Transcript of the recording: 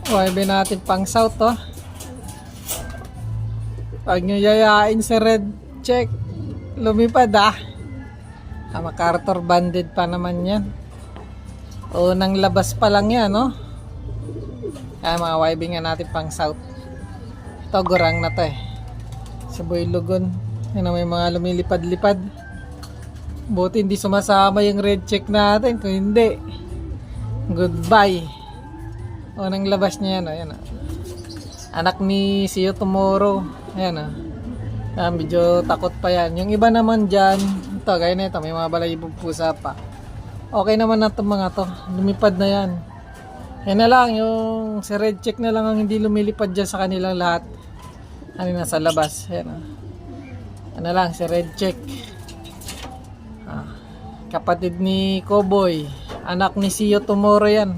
YB natin pang south to. Pag nyo yayain sa red check, lumipad MacArthur banded pa naman yan. Unang labas pa lang yan, no? Kaya mga YB nga natin pang south. Ito, gurang na to Siboy Lugon. Yan may mga lumilipad-lipad. Buti hindi sumasama yung red check natin. Kung hindi, goodbye. Unang labas niya yan, Ayan, Anak ni See You Tomorrow. Ayan, medyo takot pa yan. Yung iba naman dyan, ito, gaya na ito, may mga balayibong pusa pa. Okay naman na itong mga to. Lumipad na yan. Yan na lang, yung si red check na lang ang hindi lumilipad dyan sa kanilang lahat. Ano na sa labas. Yan na lang, si red check. Kapatid ni Cowboy. Anak ni See You Tomorrow yan.